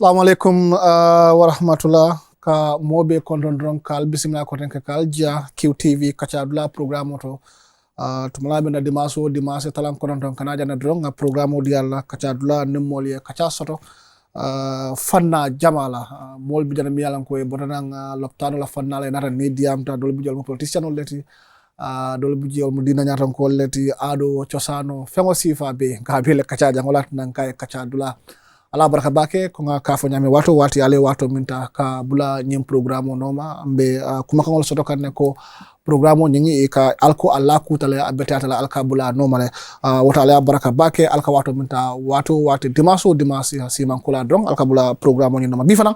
Assalamualaikum warahmatullah ka mobe kondon dron kal bismillah ko tenke kal dia QTV Kacha Dula programme to tumala benda dimanche talam kondon dron kana jana dron programme di alla Kacha Dula nemoli Kacha soto fanna jamala mol bi jana mi yalan ko e bonana loptano la fanna la nata ni diam ta dol bi jol mo politician leti dol bi jol mo dina nyatan ko leti ado ciosano fengo sifa be ga bele Kacha jangolat nan kay Kacha Dula ala baraka bake ko nga kafo nyame wati ale wato minta ka bula nyim programme noma mbe kuma kangol soto kan ko programme nyingi ka alko alla kutale abetata la alka bula noma le wata ala baraka bake alka wato minta wati dimasi siman kula dron alka bula programme nyi noma bifana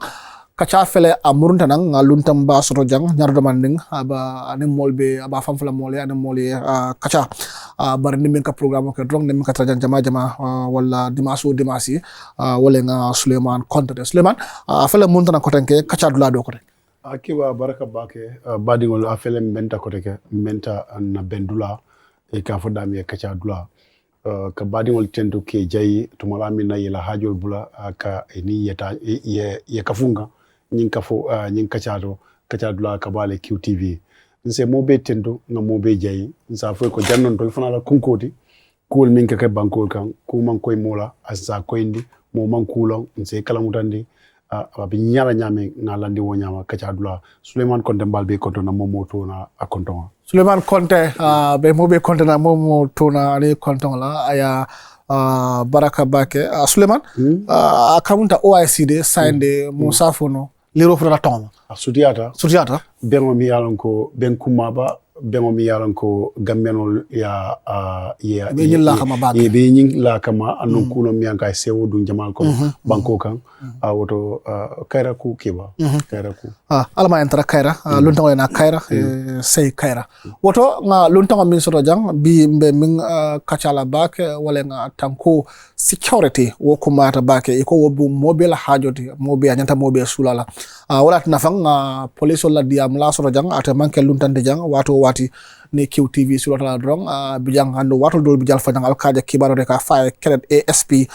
Kacha fele amurunta nang luntam ba soto jang nyardo manding aba anem molbe aba famfala mole anem mole Kacha bar nimin ka programme ko drong nimin ka trajan jama wala dimasi wala nga Suleiman Konte Suleiman fele munta na kotenke Kacha Dula do kote akiwa baraka bake badingol afele menta koteke menta na bendula e ka fodami Kacha Dula ka badingol tendo ke jayi to malami na yela hajol bula ka ni yeta ye kafunga nyin Kacha Dula ka bale QTV nse mobe tendo nga mobe jayi nsa fo ko jannon to fana la kunkoti kul min ka bankol kan ku man koy mola asa koyndi mo man kulon nse kala mutandi abi nyala nyame ngalandi wo nyama Kacha Dula Suleiman Konte balbe konto na momo to na akonton Suleiman Konte be mobe konto na momo to na ale konton la aya baraka bake Suleiman akaunta OIC de signed musafono liro fura tom sutiata bengo mi yalon ko ben kumaba bengo mi yalon ko gammenol ya be nyilla kama bag be nyilla kama anon kuno mi anka sewo dun jamal ko banko kan woto kaira ku kiba kaira ku alama entra kaira luntango na kaira sey kaira woto nga luntango min soto jang bi mbe min Kacha la bak wala nga tanko security wo kumata bak e ko wobu mobile hajoti mobe anyanta mobe sulala wala tinafang police la diam la soto jang ate manke luntande jang wati ni QTV sulata drong bijang hando wato dol bijal fa jang alkaja kibaro de ka fa kred ASP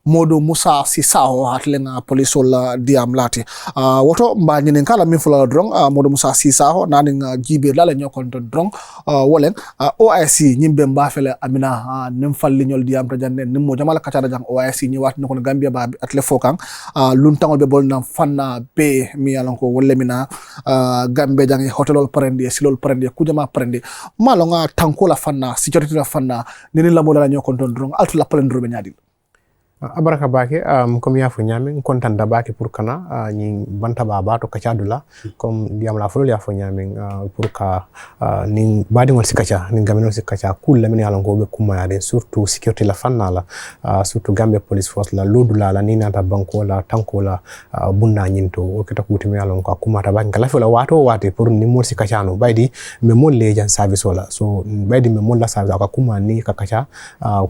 Modo Musa Sisao hatlenga police la diam lati woto mba nyinen kala min fula drong Modo Musa Sisao naning jibe la nyokon ton drong wolen OIC nyimbe mba fele amina nim falli nyol diam to jande nim mo jamala Kacha jang OIC ni wat no Gambia ba atle fokan luntangol be bol nam fanna be mi yalon ko wolle mina Gambia jang hotelol prende silol prende kujama prende malonga tankola fanna security la fanna nini la mo la nyokon ton drong altu la prendre be nyadi abaraka bake comme ya fo nyame kontan da bake pour kana ni banta baba to Kacha Dula comme diam la folo ya fo nyame pour ka ni badi ngol Kacha ni gamino Kacha kul la min yalon ko be kuma ya surtout sécurité la fanna la surtout Gambia police force la lodula la ni nata banko la tanko la bunda nyinto o keta kuti mi yalon ko kuma ta banka la fo la wato wate pour ni mo Kacha no baydi me mo le jan service wala so baydi me mo la service ka kuma ni ka Kacha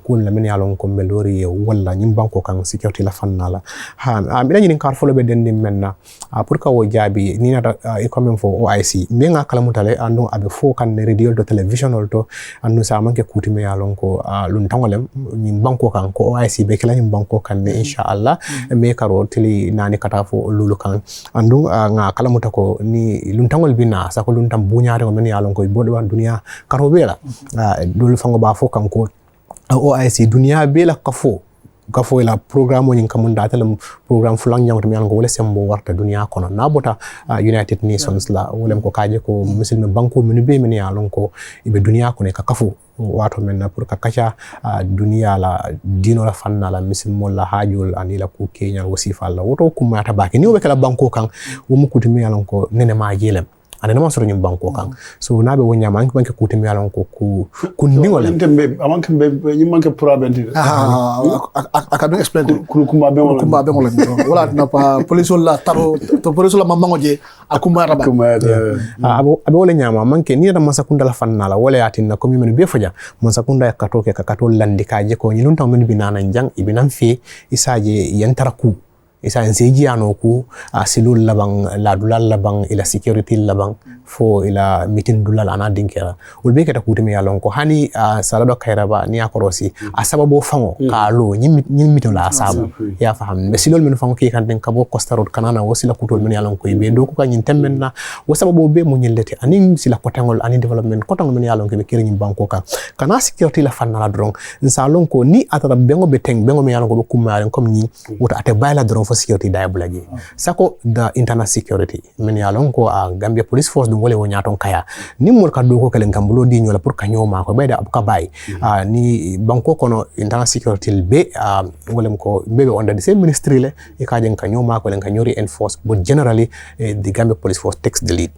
kul la min yalon ko melori wala banko kan security la fannala mina nyinin kar folo be dendi menna pour ka wo jabi ni na e comme fo OIC mi nga kala mutale ando abe fo kan radio to television to ando sa manke kuti me yalon ko lun tangolem ni banko kan ko OIC be kala ni banko kan ne inshallah me karo tili nani kata fo lulu kan ando nga kala mutako ni lun tangol bina sa ko lun tam buñaare ko men yalon ko bodo wan dunia karo bela dul fango ba fo kan ko OIC dunia bela kafo gafo la programme ni kamunda talam programme fulang nyang to miango wala sembo warta dunia kono nabota United Nations la wala ko kaje ko muslime banko min be min ya lon ko ibe dunia ko ne ka kafu wato men pour ka Kacha dunia la dino la fanna la muslimo la hajul anila ku Kenya wasifa la woto kuma ta baki ni o be kala banko kan wo mu kuti mi ya lon ko nene ma jelem ana nama soro nyum banko kan so nabe wonya man banke kuti mi yalon ko ku ndingol amanke be nyum manke probability akabe explain kumba be ngol wala na pa police la taro to police la mamango je akuma raba abo wala nyama manke ni da masakunda la fanna la wala yatin na komi men be faja masakunda ka toke ka katol landi ka je ko nyilun taw men binana jang ibinan fi isaje yantara ku isa nseji anoku silul labang la Dula labang ila security labang fo ila meeting Dula ana dinkera ulbe keta kutime yalon ko hani salado kairaba ni akorosi asababo fango kalo nyimito la asabu ya faham be silol men fango ki kan den kabo Costa Road kanana wasila kutol men yalon ko be do ko kanyin temben na wasababo be mo nyellete anin sila kotangol ani development kotangol men yalon ko be kiri banko kan kana security la fanna la drong nsalon ko ni atata bengo be teng bengo men yalon ko be kumare comme ni wota ate bayla drong for security day bulagi sako the internal security men yalon ko Gambia police force dum wole wonyaton kaya ni mol ka do ko kalen kambulo di nyola pour kanyoma ko bayda abuka bay ni banko kono internal security be wolem ko bebe under the same ministry le e kajen kanyoma ko len kanyori enforce but generally the Gambia police force takes the lead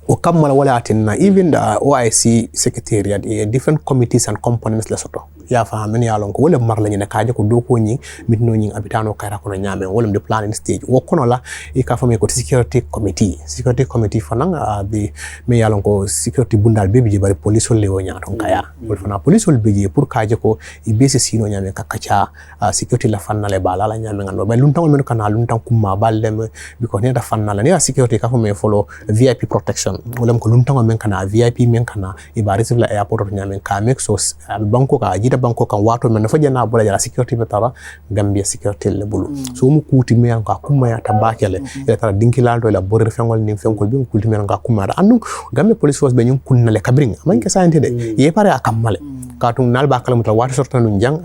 o kamala wala atinna even the OIC secretariat different committees and components la soto ya fahamen ya lon ko wala marla ni kaje ko do ko nyi mitno nyi abitano kayra kono nyame wala the planning stage wo kono la e ka fami ko security committee fananga the me ya lon ko security bundal bebi bari police le wo nyaton kaya wol fana police le beji pour kaje ko e besi sino nyame ka kacha security la fanna le bala la nyame ngando ba luntan men kana luntan kuma ballem biko ne da fanna la ne security ka fami follow VIP protection wala ko luntan men kana VIP men kana e bari sivla airport nyame ka make so banko ka jida banko kan wato men fa jana bola jara security betara Gambia security le bulu so mu kuti me ka kuma ya tabakele ila tara dinkilal do la borer fengol ni fengol bi kuti me ka kuma andu Gambia police force be nyum kunna le kabring man ke sante de ye pare akamale ka tum nal ba kala muta wato sorta nu jang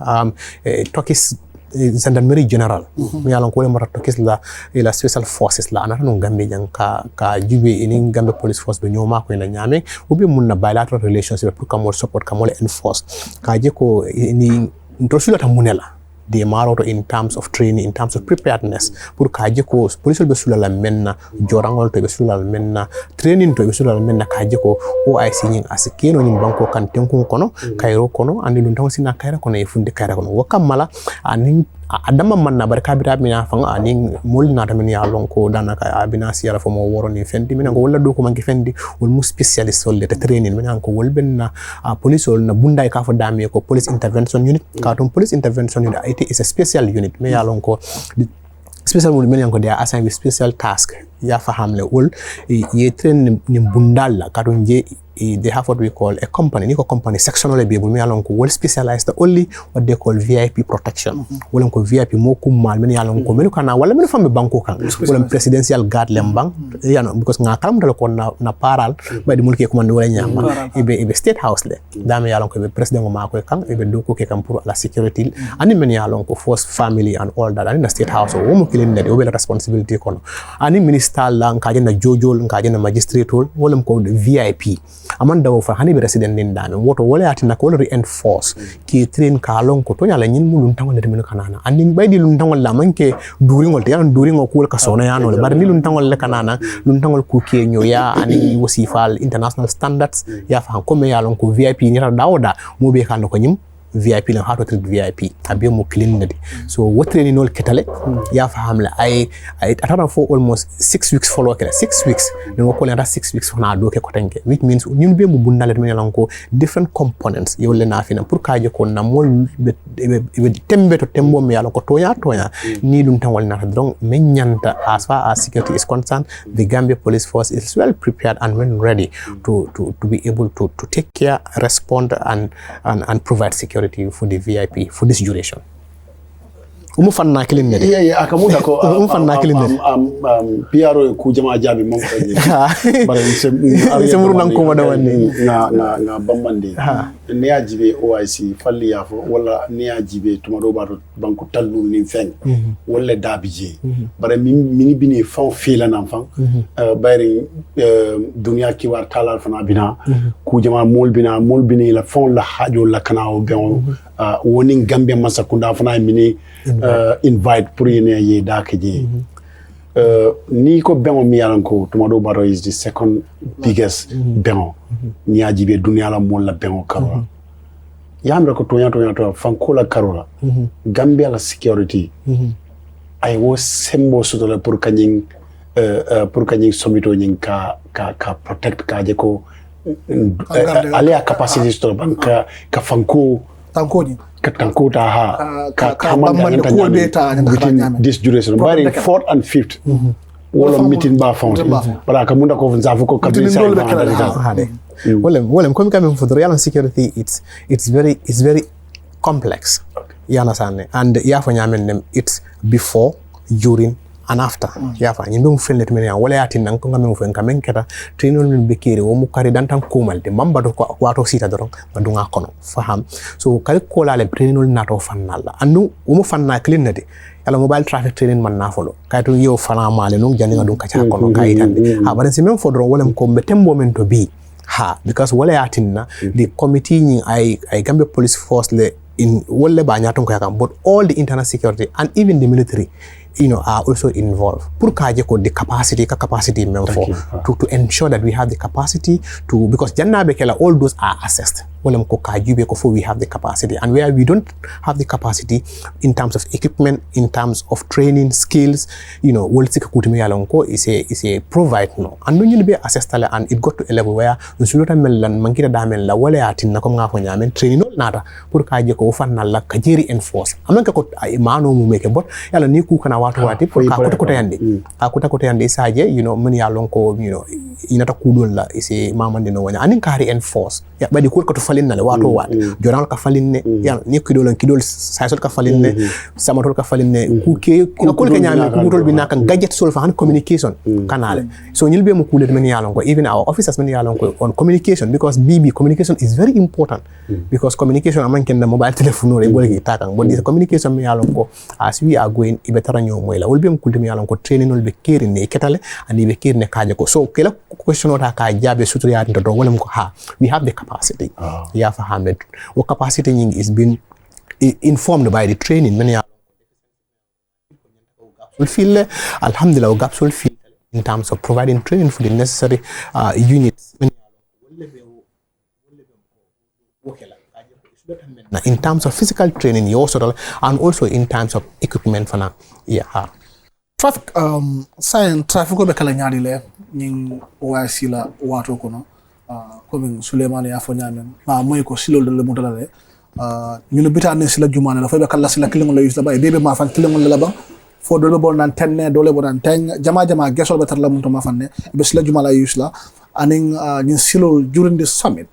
tokis gendarmerie general mi yalon ko le mara tokis la ila special forces la anata no Gambia jang ka jube ini Gambia police force be nyoma ko ila nyame ubi munna bilateral relations pour kamol support kamol enforce ka je ko ni ndosula ta munela de maroto in terms of training, in terms of preparedness pour kaje ko police be sulala menna jorangol to be sulala menna training to be sulala menna kaje ko OIC nyin asikeno nyin banko kan tenkun kono kayro kono andi dun tawsina kayra kono e fundi kayra kono wakamala anin adama manna barka bira mina fanga anin molna tamen ya lonko danaka abina siyala fo mo woro ni fendi mina ko wala do ko mangi fendi wol mu specialist sol de training mina ko wol benna police wol na bunda ka fo dami ko police intervention unit ka ton police intervention unit it is a special unit me ya lonko special unit men yanko they are assigned with special task ya fahamle wol ye train ni bundal la ka ton je they have what we call a company niko company sectional be me alon ko well specialized only what they call VIP protection wala ko VIP mo kumal men yalon ko men kana wala men fambe banko kan wala presidential guard lembang yano because nga kalam dal ko na paral ba di mulki ko man wala nyama ibe state house le dame yalon ko be president ma ko kan ibe do ko ke kan pour la security ani men yalon ko force family and all that ani na state house o mo kilin de o be responsibility kono ani minister la ngaje na jojol ngaje na magistrate wala ko VIP amanda wo fa hani be resident din dame woto wala atina ko reinforce ki train ka lon ko to nyala nyin mulun tangol de men kanana andin baydi lun tangol la manke duringol te yan duringol ko ka sona yano le bar ni lun tangol le kanana lun tangol ku ke nyo ya ani wasifal international standards ya fa ko me yalon ko VIP ni ta dawoda mo be kan ko nyim VIP la hato treat VIP abiyo mo clean nadi so what training nol ketale ya fahamle ay atana for almost 6 weeks follow kala 6 weeks no ko lenta 6 weeks na do ke ko tanke which means ñun be mo bundale men lanko different components yo le na fina pour kaje ko na mol be tembe to tembo me yalo ko toya ni dum tan wal na donc men nyanta as far as security is concerned the Gambia police force is well prepared and when ready to be able to take care, respond and provide security for the VIP for this duration. Umufanna kilin nede akamuda ko umufanna kilin nede PRO ku jama jabi mom ko ni bare semuru nan ko wada wani na bambande ne ajibe OIC falli yafo wala ne ajibe tumado bato banku tallu ni fen wala dabije bare mini bini fon fila nan fan bare dunya ki war talal fana bina ku jama mol bini la fon la hajo la kana o ben woni Gambia masakunda fana mini invite pour yene ye dakaje ni ko bengo mi yalan ko tumado baro is the second biggest bengo ni ajibe dunia la mon la bengo karola yamra ko tonya to fankola karola Gambia la security I was sembo soto la pour kanyin somito nyin ka protect ka je ko ale a capacity store banka ka fanko tankoñi Katankuta ha ka bamande ko beta within this duration bari 4th and 5th wala meeting ba found bara ka munda ko nzafu ko kabisa wala comme quand même for the real security it's very complex you understand and yafa nyamen them it's before during and after yafa nyimbe mu felnet men ya wala yatin nan ko ngam fen kamen keta trainol min be kere wo mu kari dantan komal de mamba do ko wato sita doron madunga kono faham so kari ko la le trainol nato fannalla andu wo mu fanna clean nade yala mobile traffic training man na follow kayto yo fana male no jani ngadun kacha kono kayitande ha bare si men fodro wala ko be tembo men to bi ha because wala yatin na the committee ni ay Gambia police force le in wala ba nyaton ko yakam but all the internal security and even the military are also involved. Pour the capacity to ensure that we have the capacity to, because all those are assessed. We have the capacity, and where we don't have the capacity in terms of equipment, in terms of training, skills, is a provide no. And when you be assessed and it got to a level where training nada pour enforce. Watu wati pour kakuta kote yandi saje mani ya lonko inata kudola isi mamande no wanya anin kari enforce ya badi kur ko to falin na watu wati joral ka falin ne ya ni kidol saisol ka falin ne samatol ka falin ne ku ke ko ko nyame ku tol bi naka gadget sol fa han communication kanale so nyilbe mo kulet mani ya lonko even our officers mani ya lonko on communication because communication is very important because communication amanken na mobile telephone re bolgi takang but this communication mani ya lonko as we are going ibetara moyla wolbe m kultimi yalan ko training ol be keri ne ketale ani be keri ne kaje ko so kala question ota ka jabe suturi ya ndo wolem ko we have the capacity ya fa hamed o capacity nying is been informed by the training many will feel alhamdulillah gaps will feel in terms of providing training for the necessary units in terms of physical training and also in terms of equipment for now traffic sign traffic ko be kala nyaadi le ning OIC la wato kono ko min Suleiman ya fo nyamen ma moy ko silol de le mutala le ñu no bitane sila jumane la fa be kala sila kilingol la yusla bay bebe ma fan kilingol la ba fo do le bon nan tenne do le bon nan teng jama gesol be tar la muto ma fanne be sila jumala yusla aning ñin silol during the summit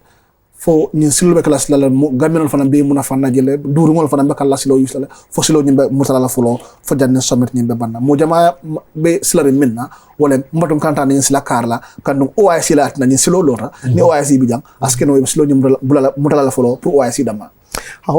fo ñin silo be kala sila gaminol fana be muna fana jele duru ngol fana be kala silo yusla fo silo ñimbe mutala la folo fo janne summit ñimbe banna mo jama be sila re minna wala mbatum kanta ñin sila karla kan OIC la atna ñin silo lora ni OIC bi jang askeno silo ñimbe mutala la folo pour OIC dama a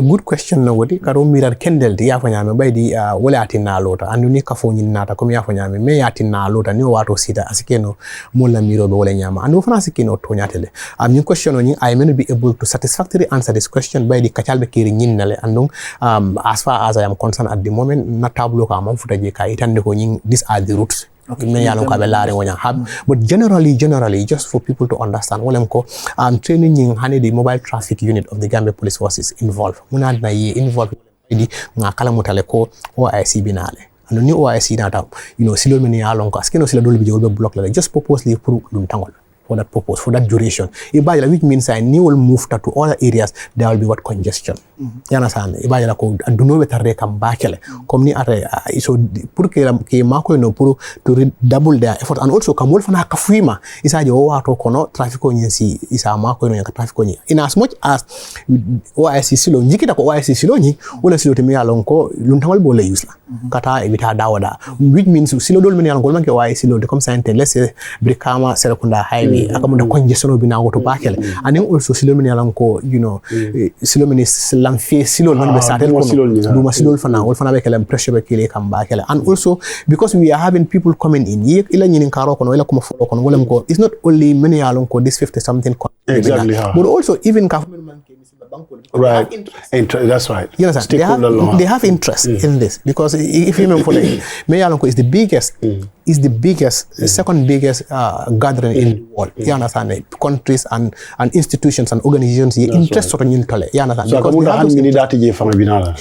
good question na wodi karo mirar kendel di yafa nyame baydi wala atina lota andu ni kafo nyin nata comme yafa nyame me yatina lota ni wato sida asikeno molla miro be wala nyama andu fana sikeno to nyatele am ni question ni I may not be able to satisfactorily answer this question baydi kacalbe kiri nyin nale andu as far as I am concerned at the moment na tableau ka mam futaje ka itande ko nyin these are the routes but generally just for people to understand training in the mobile traffic unit of the Gambia Police Forces involved involved nga kala mutale ko OIC binale and new OIC data silo meni alon ko askeno silo dole bi jolbe block la just purposely pour dum tangol for that purpose, for that duration. Which means I will move to other areas, there will be what congestion. You understand? Ibajala ko aduno betare kambakele. Komni are so pour que mako no pour to double their effort and also kamol fana kafuima isaje o wato kono traffic ko nyinsi isa mako no yanka traffic ko nyi. In as much as OIC silo njikita ko OIC silo nyi wala silo temi alon ko luntawal bole usla. Kata evita dawada. Which means silo dol meni alon ko manke OIC silo de comme ça let's say Brikama Serekunda highway akamunda congestion bina goto bakele and also silo meni alon ko silo meni lamfe silo non be satel ko duma silo fana wol fana be kala pressure be kele kam bakele and also because we are having people coming in ila nyinin karo kono ila kuma folo kono wolem ko it's not only meni alon ko this 50 something exactly but also even government man right that's right. You understand? They have interest in this because if you remember, Mayalonko is the biggest, second biggest gathering in the world. You understand? Countries and institutions and organizations interest in Yintole. You understand? So because they have data je fana binala.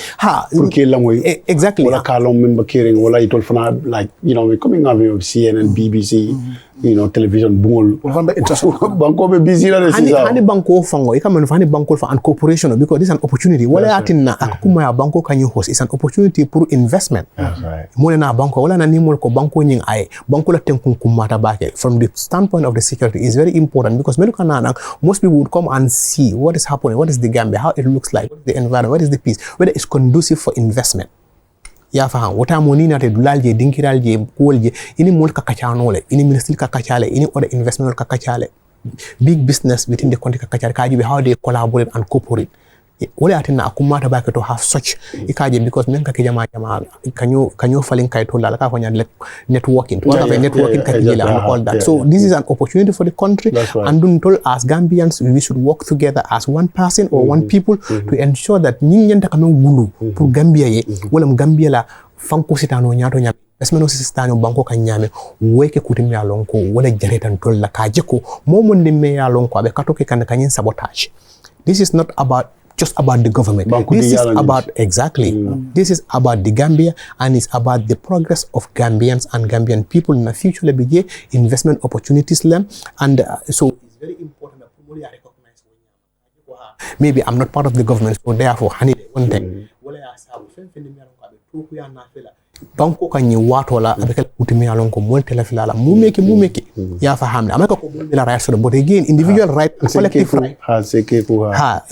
Exactly. Wala kalom member caring wala itol fana like we coming out of CNN, BBC, television bungol banko be busy la hani banko fango ikamen fani banko for an corporation because this is an opportunity wala atinna akuma ya banko kan host is an opportunity for investment mo na banko wala na ni mo ko banko nyin ay banko la tenkun kumata bake from the standpoint of the security is very important because most people would come and see what is happening, what is the Gambia, how it looks like, what is the environment, what is the peace, whether it's conducive for investment. Ya faham wata moni na te dulalje dinkiralje kolje ini mol kakachanole ini ministry kakachale ini other investment kakachale big business within the country kakachale kaji how they collaborate and cooperate wala atina akumata ba to have such ikaje because men ka jama kanyo falling kai to la ka fanya networking to have networking and all that so this is an opportunity for the country and don't tell as Gambians we should work together as one person or one people to ensure that ñi ñenta kamen wulu pour Gambia ye wala Gambia la fanko sitano nyato nyame esmeno sistano banko kan nyame weke kutim ya lonko wala jaretan tol la kaje ko momon de me ya lonko abe katoke kan kanyin sabotage. This is not just about the government. This is about This is about the Gambia and it's about the progress of Gambians and Gambian people in the future. Le bige investment opportunities lem and so it's very important that people are recognized. Maybe I'm not part of the government, so therefore, honey, one thing. Banko kanyi watu la abeka kutumia lonko monte la filala mumeke ya fahamna ameka ko la right so but again individual right and collective right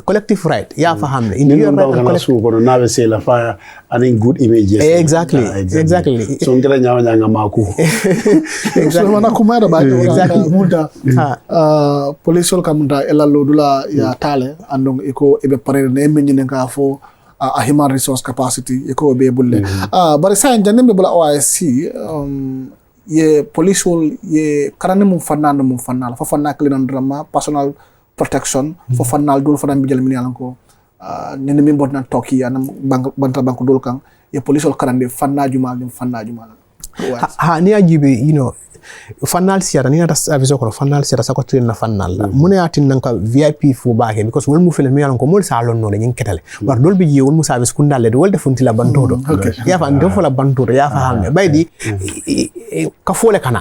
collective right ya fahamna individual right and collective ko na be se la fire and good images exactly so ngela nyanga maku so wana kumara ba muda police kamunda ela lodula ya tale andong iko ebe parere ne menjine ka fo a human resource capacity eko be bulle bari sa janembe bula OIC ye police ye karane mum fannal fa fanna klinan drama personal protection fo fannal dul fanam bijal min yalanko nene min botna toki anam banta banko dul kan ye police karande fanna jumal ha ni ajibe fannal siara ni ata service ko fannal siara sa ko train na fannal mune atin nan ka VIP fu baake because wol mu fele mi yalan ko mol sa lon no nyin ketale war dol bi je wol mu service kundalle de wol defunti la bantodo ya fa ndo la bantodo ya fa hamne baydi ka fole kana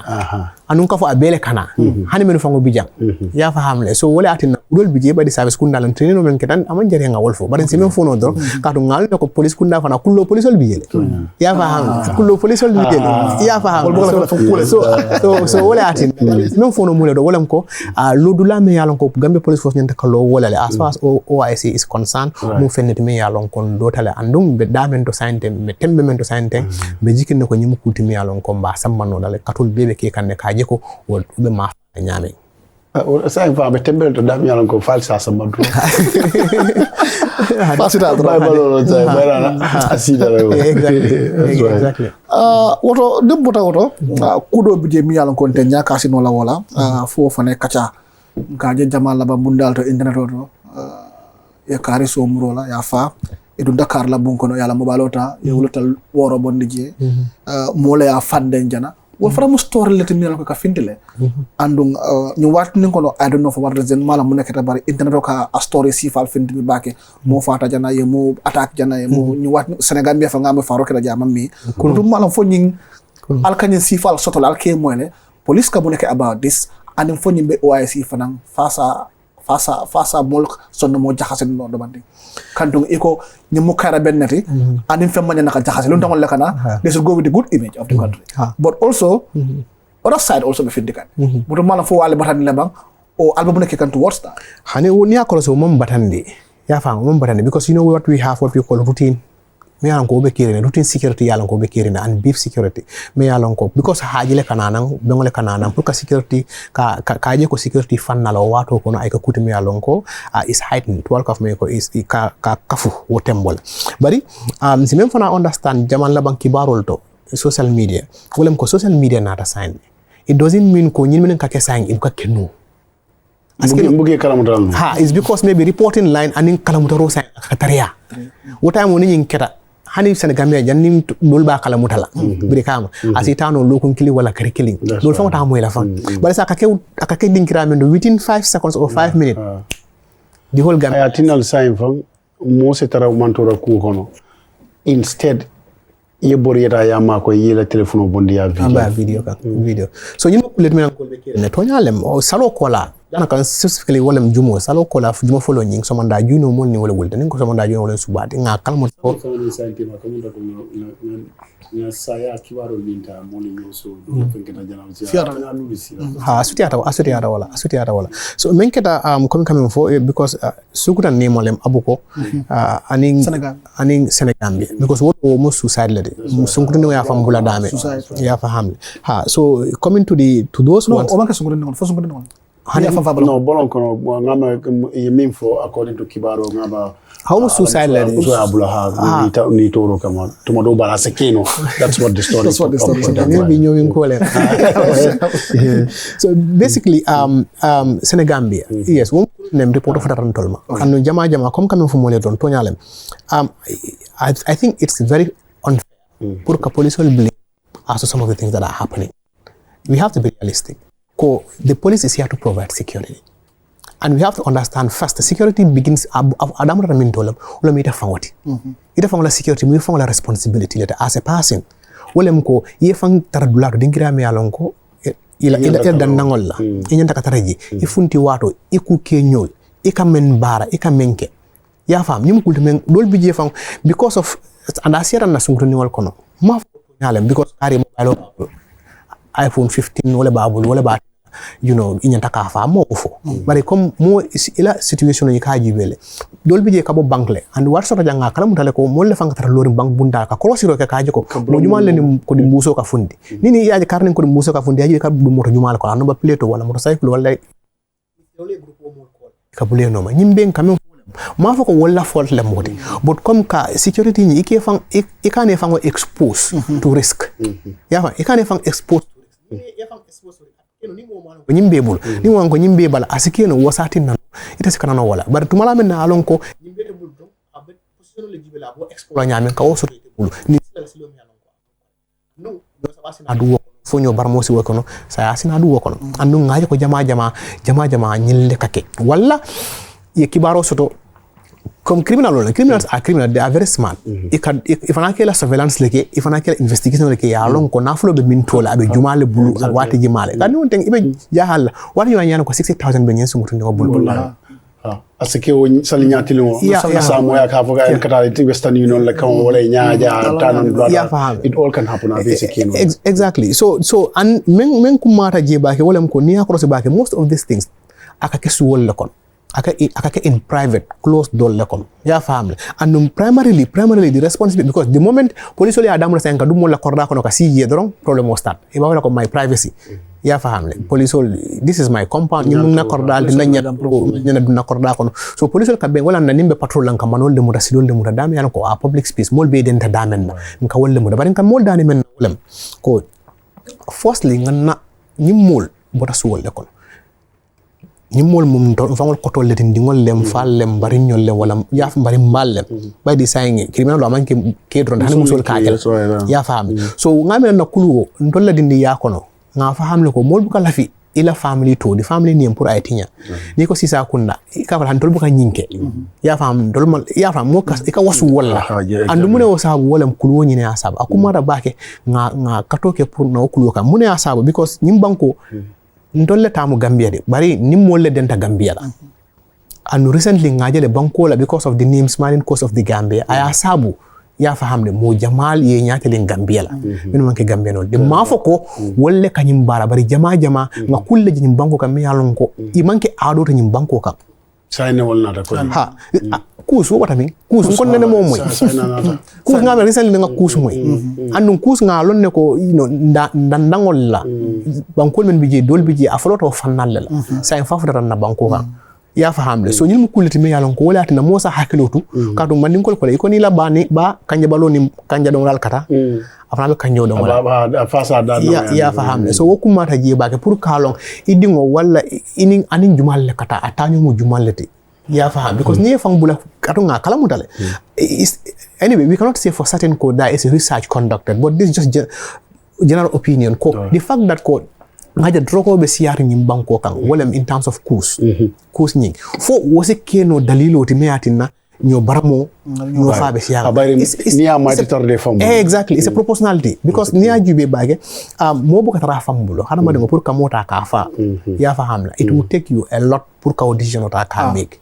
anun ka fo abele kana hani men fango bijam ya fa hamle so wol atin dol bi je baydi service kundalle train no men ketan aman jare nga wol fo bari se men fo no do ka to ngal ko police kunda fana kullo police ol bijele ya fa ham kullo police ol bijele ya fa ham so wala atin même fono mule do wala ko lodula me yalon ko Gambia police force nyanta kalo wala le as far as OIC is concerned mo fennet me yalon ko do tale andum be damen to sante me tembe men to sante be jikin ko nyimu kuti me yalon ko ba sammano dale katul bebe ke kanne kaje ko wol be ma nyame sa fa be tembe to dam yalon ko falsa sammado fasita asida exactly woto debbuta woto kudo bije mi yalan kon te nyaka sino la wala fo fane kacha ngaje jamal la ba bundal to internet to ya kari so murola ya fa edu Dakar la bon kono yala mobalota e wulutal woro bondije mole ya fande jana wol fara mo store leti mi yalan ko ka fintele andung ñu wat ni kono I don't know for what reason mala mu nekata bari internet ka a story si fal fintimi bake mo fata jana ye mo attaque jana ye mo ñu wat Sénégal bi fa ngam fa rokela jama mi ko dum mala fo ñing alkany si fal sotol alke moyle police ka bu nek about this and fo ñimbe OIC fanang fasa molk sonno mo jaxase no do bandi kantung iko ni mu kara bennati and fem manya naka jaxase lu tangol lekana they should go with the good image of the country but also other side also be fit dikan buto mala fo wale batani lebang o alba bu nek kan towards that hani ni akolo so mom batandi ya fa mom batandi because you know what we have what we call routine me yalan ko be kirene routine security yalan ko be kirene and beef security me yalan ko because haajile kananan bengole kananan pour ka security ka je ko security fanna la wato ko no ay ka kuti me yalan ko is heightened to work of me ko is ka kafu wo tembol bari si même fana understand jaman la banki barol to social media wolem ko social media nata sign it doesn't mean ko nyin men ka ke sign im ka kenu mbuge kalamutal it's because maybe reporting line anin kalamutaro sign kataria wota mo ni keta hani Sénégal jannim dol ba kala mutala biri kama asitano lokun kili wala kari kili dol fama ta moy la fan bari sa akake dinkira men within 5 seconds or 5 minutes the whole Gambia ayatinal sign fan mo se tara mantora ku kono instead ye boriyata ya ma ko yela telephone bondi ya video video so you know let me ko be kire ne tonyalem o salo kola dana kan specifically wolem jumo salo kola jumo folo nying so manda juno mon ni wala wulta ni ko so manda juno wala subati nga kalmo ko na saya kiwaro linta moni nyoso do fengeta jana ha asuti ata wala so men keta coming for because sukuta ni molem abuko aning Senegal because what almost suicide lady sunkuta ni ya fambula dame ya fahamle ha so coming to those ones o banka sunkuta ni fo sunkuta ni no bolon kono ngama yemin fo according to kibaro ngaba how much suicide lady so abula ha ni toro kama tumodo bala sekino that's what the story so basically Senegambia yes one name report of Tarantolma and jama come coming from Mole don tonyalem I think it's very unfair pour que police will blame as to some of the things that are happening. We have to be realistic. The police is here to provide security. And we have to understand first, the security begins Adam Ramintolam, Ulamita Fangoti. Ita Fangla security, we found a responsibility as a person. Ulemko, Yefang Taradula, Dingra Mealonko, ila Danangola, Inyanta Kataraji, Ifunti Wato, Iku Kenyo, Ikamen Bara, Ikamenke. Yafam, Nimkulmen, Dol Bijefang, because of and I see an Nasungrinial Kono. Maf because I iPhone 15 wala babul wala ba you know inyanta ka fa mo fo bari comme mo ila situation yi ka jibele dol bi je ka bo bankle and war soto janga kala mutale ko mo le fanga tar lori bank bunda ka kolosiro ka ko mo jumal le ni ko di mbuso ka fundi nini yaaji karne ko di mbuso ka fundi yaaji ka du moto jumal ko anu ba pleto wala motorcycle wala ka bule no ma nyimbe kam ma fa ko wala fault le modi but comme ka security ni ike fang ikane fango expose to risk yafa ikane fang expose nyimbe bul ni wan ko nyimbe bala asikeno wasati nan ita sikana no wala bar tumala men na alon ko nyimbe te bul don abe position le jibela bo explore nyamen ka woso te bul ni sila silo mi alon ko no do sa basina du fo nyo bar mo si wokono sa asina du wokono andu ngaji ko jama nyille kake wala ye kibaro soto comme criminals are criminal, they are very smart. If an akela surveillance leke, if an akela investigation leke, ya long ko naflo be mintola abe jumale bulu wati jimale. Kani wonten ibe jahal wati yana ko 60,000 benyen sungutu ngo bulu. Asike o salinyati lo sa moya ka foga en kata Western Union la kan wala nyaaja tanan brother. It all can happen basically. Exactly. So and men kumata je bake wala mko ni akrosi bake most of these things akakesu wala kon. Aka in private, closed door lekon. Ya family. And primarily the responsibility because the moment police only adamu saying ka dumo la korda kono ka si ye dorong problem will start. Iba wala ko my privacy. Ya family. Police this is my compound. Ni na korda dinanya na korda kono. So police ka be wala na nimbe patrol lan ka manol de muda sidol de muda dami yan ko a public space mol be den ta damen na. Nka wolle muda bari nka mol dani men wolem. Ko firstly ngana nyimol bota suwol lekon. Nimol mum don fangol kotol le dingol lem fallem bari ñol le wala ya fa bari mallem bay di sayni criminal do manke ke don han musul kaajal ya fami so ngame na kuluwo ndolla dindi ya kono nga fa hamle ko mol bu ka lafi ila family to the family name pour ay tinya ni ko sisa kunda ka fa han dol bu ka nyinke ya fam dol mal ya fam mo ka wasu wala andu mune wo sabu wala kuluwo nyine asaba akuma da bake nga katoke pour na kuluwo ka mune asaba because nyim banko ndolle tamu Gambia de bari nimmolle denta Gambia la and recently ngajele bankola because of the name smiling coast of the Gambia aya sabu ya fahamne mo jamal ye nyatele Gambia la min manke Gambia no de mafoko wolle kanyim bara bari jama nga kulle jim banko kam yalon ko i manke ado to nyim banko kam sayne wolna ta ko ha kusu wata min kusu kon nene mo moy kusu ngam recently nga kusu moy andum kusu nga lonne ko ndangol la bankol men bije dol bije afloto fannal la sa en fafata na banko kan ya fahamle so nyil mu kuliti me yalon ko wala tina mosa hakilotu kadu mandin kol ko ni la bani ba kanja baloni kanja don ral kata afana be kanjo don wala fasa da ya fahamle so wokuma ta je ba ke pour kalon idingo wala inin anin jumal le kata atanyo mu jumal leti ya faham because ni fang bula katunga kala mutale anyway we cannot say for certain code that is research conducted but this is just general opinion ko the fact that ko ngaja droko be siari nyim banko kan wala in terms of course course nying fo wose keno dalilo ti meatina ño baramo ño faabe siya exactly it's a proportionality because niya jube bage mo bu katara fambulo hada ma pour ka mota ka fa ya fa hamla it will take you a lot pour ka decision ta ka make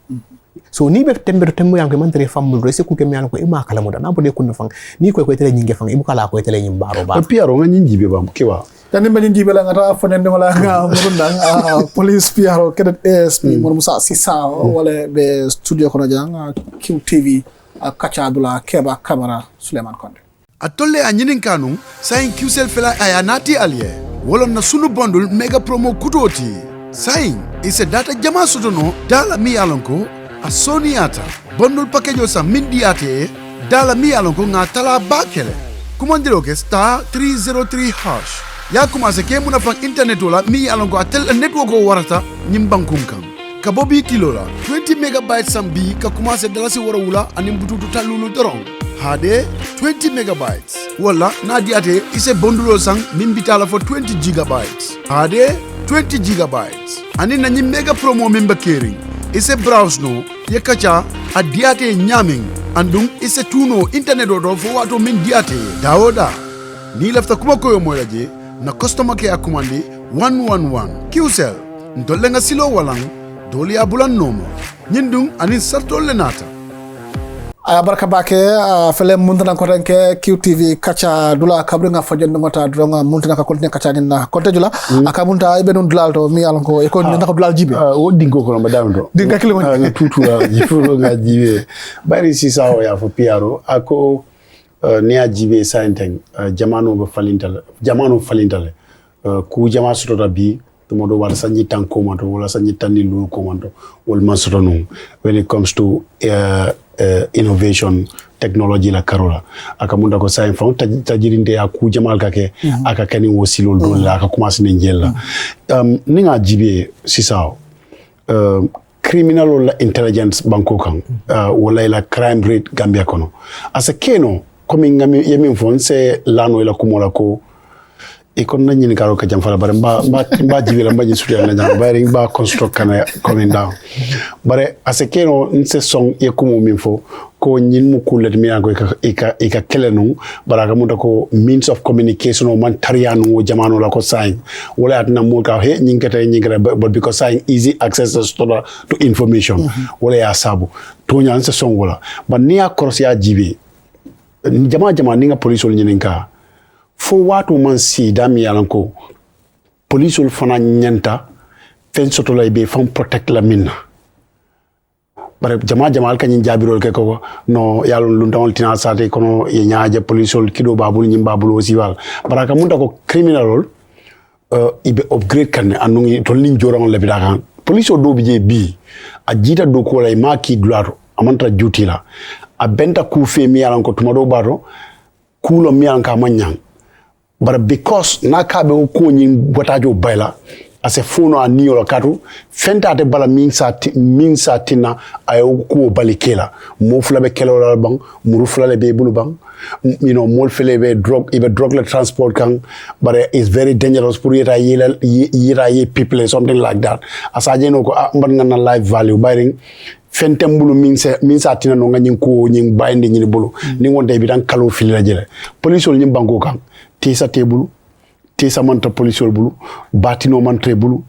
so ni be tembe yanko man tere fambulo se ku ke mi an ko ima kala mo da na bo de kun fang ni ko tele nyinge fang ibu kala ko tele nyim baro ba piaro nga nyinji be bam kewa tani mbani jibe la ngata fonende wala nga murunda police piaro kedet ASP mo musa sisa wala be studio kono jang QTV Kacha Dula Keba Camera Suleiman Konde atolle a nyinin kanu sayin QCell fela aya nati aliye wala na sunu bundle mega promo kutoti sayin ise data jama sotono dala mi alonko a soniata bundle package o sa mindiate dala mi alonko nga tala bakele kumandiro ke star 303 hash ya commencé ke muna fan internet wala mi alonko atel network o warata nyimbankun kan ka bobi kilo la 20 megabytes sambi ka commencé dalasi wara wula anim bututu talulu doron hade 20 megabytes wala na diate ise bondulo sang mimbitala for 20 gigabytes hade 20 gigabytes ani na nyim mega promo member caring ise browse no ye Kacha a diate nyaming andum ise tuno internet do fo wato min diate dawoda ni lafta kuma koyo moyaje na customer care commande 111 QCell ndolle nga silo walang doli abulan nomo nyindung anin sartol lenata aya barka bake fele mundana ko renke QTV Kacha Dula kabringa fajendo ngota dronga mundana ka kontine Kacha ninna konte jula aka munta ibe non dulal to mi alon ko e ko ndako dulal jibe wo dingo ko madam do dinga kilimo nga tutu jifulo nga jibe bari sisa o ya fo piaro ako ne a jibe sainteng jamano be falintale ku jama sotota bi tumodo wala sanji tan komanto wala sanji tan lu komanto wal masoto no when it comes to innovation technology la karola akamunda ko sain fon tajirinde ya ku jamal kake aka kani wosilol do la aka commencer ne njella ninga jibe sisao criminal or intelligence banko kan wala la crime rate Gambia kono asa keno comme ngami yemin fon c'est lano ila kumola ko e kon nañi ni karo ka jam fala bare mba jibira mba ji suti na jam bare mba construct kana coming down bare ase keno nse song ye kumo min fo ko nyin mu kulet mi anko e ka kelenu baraka muta ko means of communication o man tarianu o jamano la ko sign wala atna mo ka he nyingata but because sign easy access to information wala ya sabu to nyan se song wala but ni across ya jibe jama ninga police ol nyininka fo watu man si dami yalanko police ol fana nyanta fen soto lay be fam protect la minna bare jama al kanyin jabirol ke ko no yalon lu ndawol tina sate kono ye nyaaje police ol kido babul nyim babul osi wal baraka munta ko criminal ol ibe upgrade kan anungi to lin joran le bidaka police ol do bije bi a jita do ko lay maki dularo amanta duty la a benta ku fe mi yalanko tumado baro kulo mi yalanka manyang but because na kabe ko nyin botajo bayla ase fono aniyo katu fenta te bala min sa tina ayo ko balikela mo fulabe kelo la bang muru fulale be bulu bang mo fele be drug la transport kan but it's very dangerous for yira people something like that asaje no ko mban na life value bayring fentem bulu min sa tina no ngin ko nyin bayndi nyin bulu ni wonde bi dan kalo fili la jele police ol nyim banko kan tisa tebulu tisa manta police bulu batino mantre bulu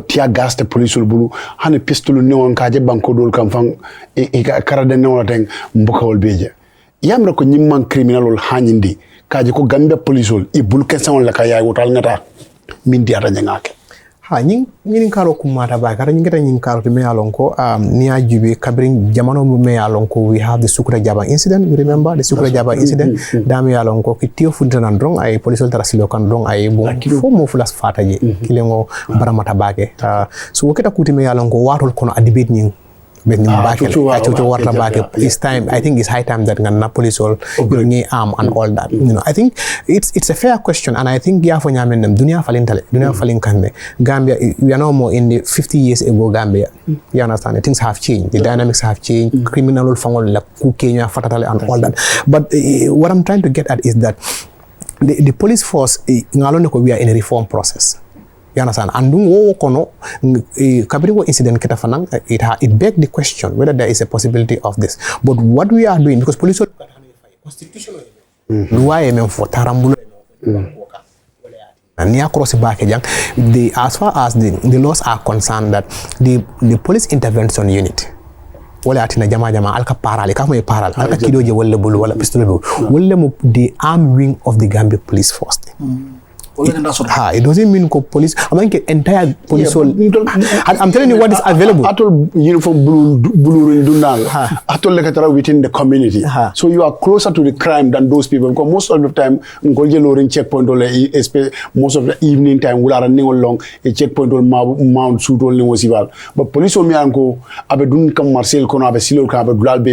tia gas te police bulu hane pistol ne won kaje banko dol kam fang e karade ne wala ten mbokawol beje yamra ko nyimman criminal ol hanyindi kaje ko Gambia police e bulu kesan la kaya wotal ngata min diata nyangake ha ñing karo kumata ba kara ñingata ñing karo to me alonko ni ajube kabring jamano mu me alonko we have the Sukura Jaba incident, you remember the Sukura Jaba incident dami alonko ki tio funtanan drong ay police tarasilo kan drong ay bo fo mo fulas fataje kilengo baramata bake so woketa kuti me alonko watol kono adibet ñing ben chocho warta baake it's time I think it's high time that ngana police all ngi arm and all that I think it's a fair question and I think ya fo nyamen dem dunia falin kande Gambia we are no more in the 50 years ago Gambia you understand things have changed the dynamics have changed criminal fangol la ku Kenya fatatale and all that but what I'm trying to get at is that the police force ngalone ko we are in a reform process You understand? And Kabiri incident it begged the question whether there is a possibility of this. But what we are doing, because police constitutional for Tarambulo and near cross back as far as the laws are concerned, that the police intervention unit wala atina jama alka parale ka paral alka kidoje wala bulu wala pistol wala mo the armed wing of the Gambia police force. It doesn't mean police. I mean, entire police. I'm telling you what is available. Atol uniform blue atol within the community. So you are closer to the crime than those people. Because most of the time, checkpoint most of the evening time we are running along a checkpoint mount suit only. But police go abedun come Marcel kono abesilo ka abedulal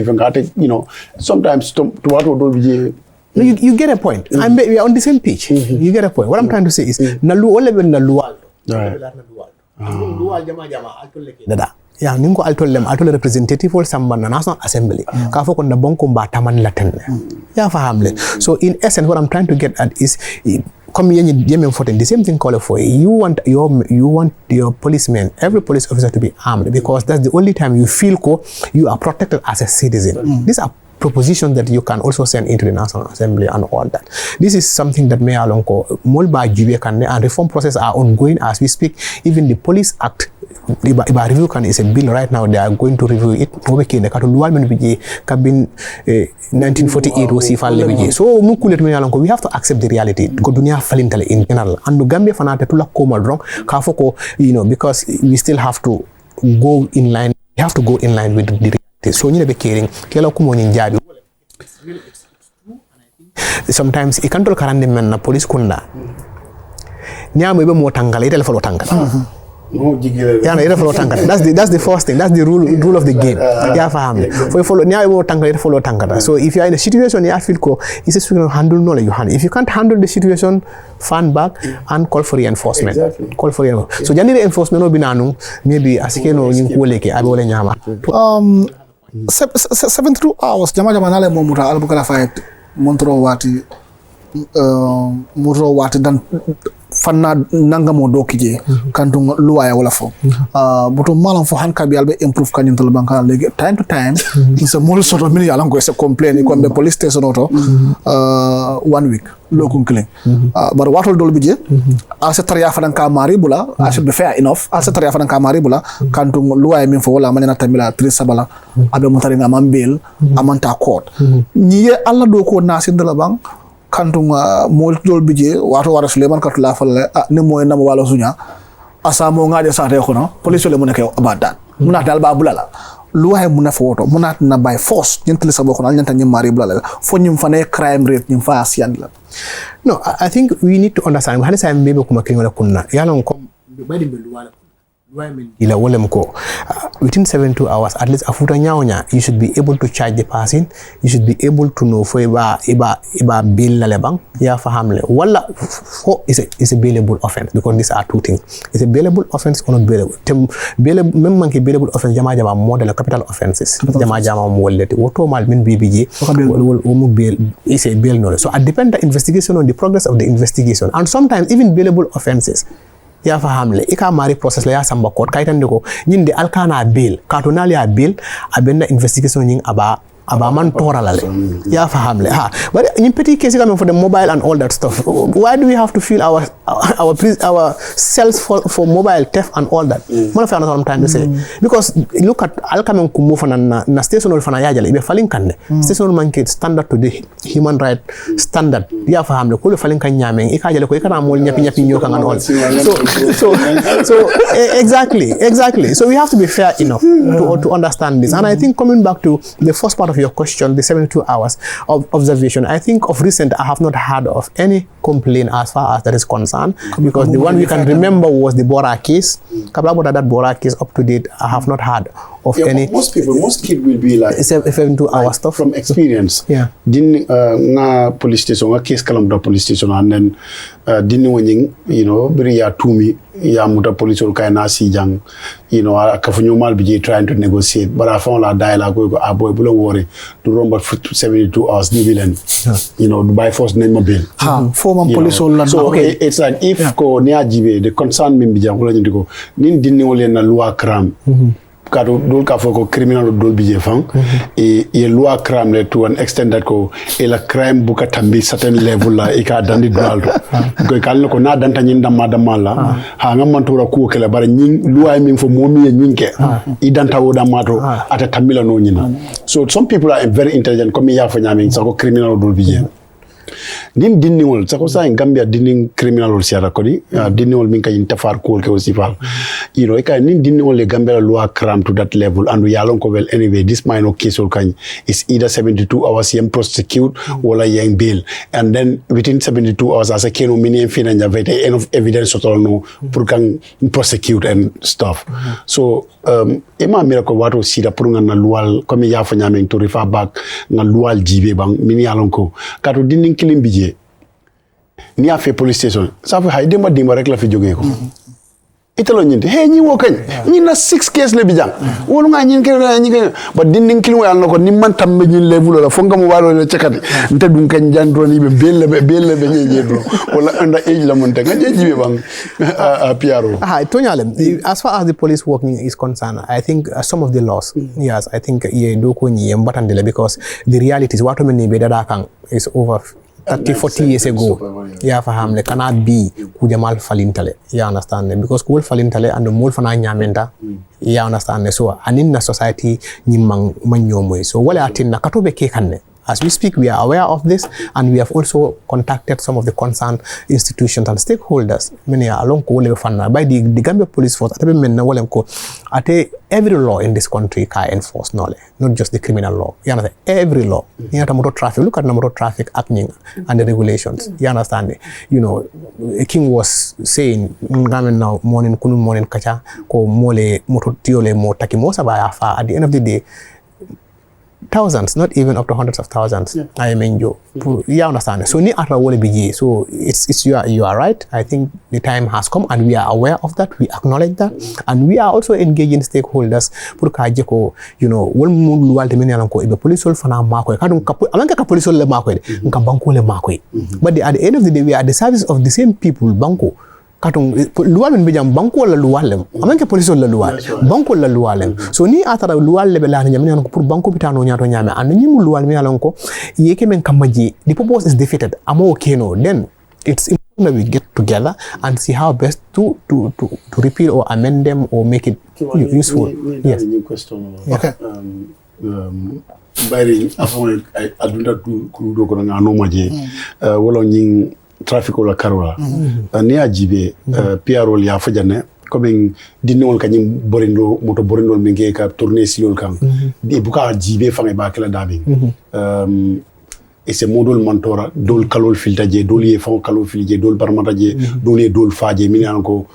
you know sometimes to what do no, you get a point. We are on the same page. You get a point. What I'm trying to say is, nalu ole ben nalual. Yeah, ningo altol representative or someone national assembly. Ka fo ko na bonko mbata man laten. Yeah, fahamle. So in essence, what I'm trying to get at is, come the same thing call for you want your policemen, every police officer to be armed, because that's the only time you feel you are protected as a citizen. These are propositions that you can also send into the National Assembly and all that. This is something that Mayor Alonko, Molba Jube and reform process are ongoing as we speak. Even the Police Act, the review is a bill right now. They are going to review it. Cabin 1948 was so we have to accept the reality. In general, and Gambia fanata tula koma wrong. Kafoko, because we still have to go in line. We have to go in line with the reality. So you be caring. Sometimes it can't karande men na police kunda. Nya mo be mo tangala ite follow tangala. Yeah, no, follow tangala. That's the first thing. That's the rule of the game. Yeah, family. For you follow nya mo tangala ite follow tangala. So if you are in a situation you feel it's just to handle knowledge you handle. If you can't handle the situation, fan back and call for reinforcement. Exactly. Call for reinforcement. So jani reinforcement no binanu maybe asike no nyukoleke abole nyama. 72 hours jama nale momuta albukala fight montro wati dan fanna nanga mo dokije kantung luwaya wala fo buto malam fo hanka bi albe improve kanyin to banka legi time to time is a mol sort of mini alango is a complain ko be police station auto 1 week lokun killing but watol dol bije asa tariya fadan ka mari bula I should be fair enough asa tariya fadan ka mari bula kantung luwaya min fo wala manena tamila 3 sabala abe mutari nga mambel amanta court niye alla do ko nasindala bang kantung mol dol bije wato wara Suleiman katula falle ne moy nam wala sunya asamo ngade sate khono police le munake abadan munat dal ba bulala luwaye muna foto munat na by force ñentele sabo khono ñanta ñim mari bulala fo ñim fane crime rate ñim fa asian la. No, I think we need to understand hali sa mbebe kuma kinyola kunna yalo ko badi be luwala ila wolem ko within 72 hours at least afuta nyawnya you should be able to charge the person, you should be able to know for iba bill la lebang ya fahamle wala is a bailable offense, because these are two things. It's a bailable offense or not bailable. Même manki bailable offense jama model capital offenses jama wolete woto mal min BBJ will bail is a bail knowledge. So it depends the investigation on the progress of the investigation, and sometimes even bailable offenses ya fahamle ika mari process la ya samba court kaytande ko nyinde alkana bail katonali ya bail abenda investigation nying aba man toralale ya fahamle but in petty case coming for the mobile and all that stuff, why do we have to feel our cells for mobile theft and all that? What I'm trying to say, because look at alkamen kumu fana na station fana yajale ibe falling kande station manke standard to the human right standard ya fahamle ko falling kan nyame ikajale ko ikana mol nyapi nyoka and all. So exactly, so we have to be fair enough to understand this. And I think coming back to the first part of your question, the 72 hours of observation, I think of recent I have not heard of any complaint as far as that is concerned, because the one we can remember was the Bora case. Kabla that Bora case up to date, I have not heard of any. Most kids will be like 72 hour stuff from experience. Yeah. Didn't police station, a case kalam police station, and then didn't winning, bria to me ya muta police ol kayna si jang kafunyo mal bi trying to negotiate but I found la dialogue ko boy bu la worry to romba 72 hours ni bilen by force nañ ma bill former police ol so okay. It's like if ko ni ajibe the concern min bi jang ko la ñu diko nin dinni wol na loi crime kado dol ka foko criminal dol bije fan e loi crime le to an extent that ko e la crime buka tambi certain level la e ka dandi daldo ko kalno ko na danta nyin damma la ha ngam man tora ku kala bare nyin loi min fo momi nyin ke i danta wo damma to ata tambila no nyina so some people are very intelligent comme ya fo nyami sa ko criminal dol bije nim dinniwol sako sa en Gambia dinning criminal ol siara kodi dinniwol min kay intafar ko ke aussi fal e kay nim dinniwol le Gambia law crime to that level and we alon ko well anyway this minor case ol kan is either 72 hours yem prosecute wala yem bail and then within 72 hours as a keno mini fina njavete enough evidence total no pour kan prosecute and stuff so ema miracle wato sida pour nga na lual comme ya fa nyame to refer back nga lual jibe bang mini alon ko kato dinning kilim bije ni a fait police station ça fait hay demba rek la fi joge ko italo ñinde he ñi wo kañ ñi na 6 case le bijang wolu nga ñin ke ñi ke ba dindin kilim yalla ko ni man tam ñin level la fo nga mo walo le cekati nte dum kañ jandro ni be belle be ñe do wala anda age la mon te nga jibe bang a piaro tonyale as far as the police working is concerned I think some of the laws yes I think ye do ko ñi mbatandele because the reality is wato men ni be dada kan is over 30-40 years ago ya fahamle cannot be kujamal falintale ya understand because kul falintale and mol fana nyamenda ya understand so anin na society nyimang manyomoy so wala atin na katobe ke kanne as we speak we are aware of this and we have also contacted some of the concerned institutions and stakeholders many along ko le fanna by the Gambia police force atabe men na wolem ko ate every law in this country ka enforce not just the criminal law you understand every law you know motor traffic look at the motor traffic acting and the regulations you understand a king was saying ngamen now morning kacha ko mole motor tiole mo takimo sabaya fa at the end of the day thousands, not even up to hundreds of thousands. I mean, you understand. So ni atra wole biji. So it's you are right. I think the time has come, and we are aware of that. We acknowledge that, and we are also engaging stakeholders. Pour kaje ko, wol mun luwal te meni alanko ibe police ol fana mako. Kadun alanka ka police ol le mako, nka banko le mako. But at the end of the day, we are at the service of the same people. Banko. Katung lual min bijam banko la lualem amanke police la lual banko la lualem so ni atara lual le bela nyam pour banko bitano nyato nyame an nyim lual mi alonko yeke men kamaji the purpose is defeated amo keno then it's important that we get together and see how best to repeal or amend them or make it useful. Yes. Okay. Bari afon adunda ku do ko na no maje wolo nyin traffic wala karola ni ajibe PRO ya fajane comme dinol kanyim borindo moto borindo minge ka tourner silol kan di buka ajibe fanga ba kala dami et c'est modul mentora dol kalol filtaje dol ye fon kalol filje dol barmata je dol ye dol faje min anko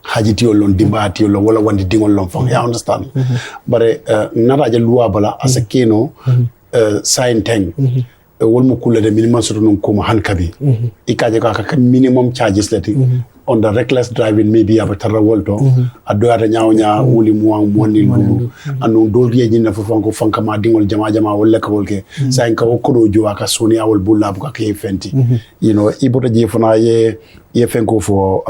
hajiti olon dimbati olon wala wandi dingol lon fon ya understand bare nata je loi bala asakeno sign teng wolmo kulade minimum soto non ko hankabi ikaje ka minimum charges lati on the reckless driving maybe abatara wolto adoyata nyawnya wuli muang moni lulu anu doliye nyina fofanko fanka ma dingol jama wala ka wolke sa en ka wokodo jowa ka soni awol bulla bu ka ke fenti ibota je fona ye fenko for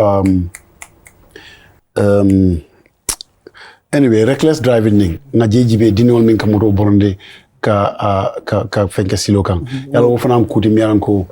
anyway reckless driving ning na jejibe dinol min ka moto boronde ka fenke silo kan yalla wo fanam kuti miyaran ko